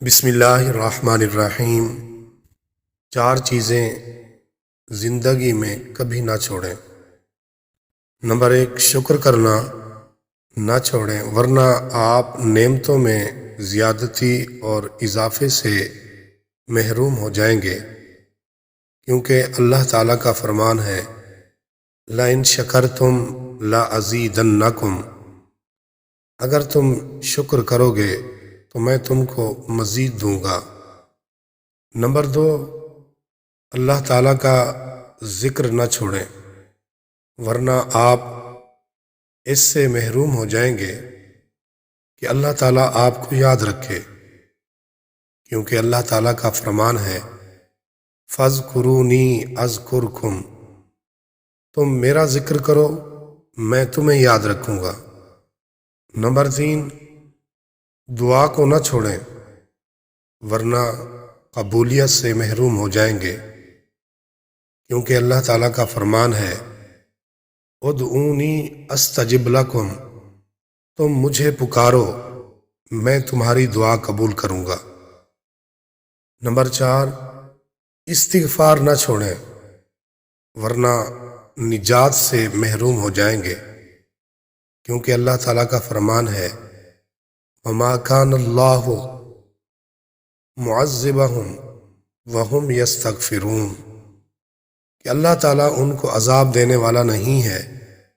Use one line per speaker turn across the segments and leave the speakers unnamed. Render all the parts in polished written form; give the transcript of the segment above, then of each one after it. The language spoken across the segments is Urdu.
بسم اللہ الرحمن الرحیم۔ چار چیزیں زندگی میں کبھی نہ چھوڑیں۔ نمبر 1، شکر کرنا نہ چھوڑیں، ورنہ آپ نعمتوں میں زیادتی اور اضافے سے محروم ہو جائیں گے، کیونکہ اللہ تعالیٰ کا فرمان ہے لَإِن شَكَرْتُمْ لَأَزِيدَنَّكُمْ، اگر تم شکر کرو گے تو میں تم کو مزید دوں گا۔ نمبر 2، اللہ تعالیٰ کا ذکر نہ چھوڑیں، ورنہ آپ اس سے محروم ہو جائیں گے کہ اللہ تعالیٰ آپ کو یاد رکھے، کیونکہ اللہ تعالیٰ کا فرمان ہے فَاذْكُرُونِي أَذْكُرْكُمْ، تم میرا ذکر کرو میں تمہیں یاد رکھوں گا۔ نمبر 3، دعا کو نہ چھوڑیں، ورنہ قبولیت سے محروم ہو جائیں گے، کیونکہ اللہ تعالیٰ کا فرمان ہے ادعونی استجب لکم، تم مجھے پکارو میں تمہاری دعا قبول کروں گا۔ نمبر 4، استغفار نہ چھوڑیں، ورنہ نجات سے محروم ہو جائیں گے، کیونکہ اللہ تعالیٰ کا فرمان ہے وما کان اللہ معذبہم وہم یستغفرون، کہ اللہ تعالیٰ ان کو عذاب دینے والا نہیں ہے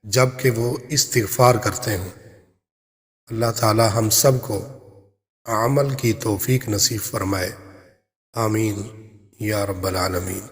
جب کہ وہ استغفار کرتے ہیں۔ اللہ تعالیٰ ہم سب کو عمل کی توفیق نصیب فرمائے، آمین یا رب العالمین۔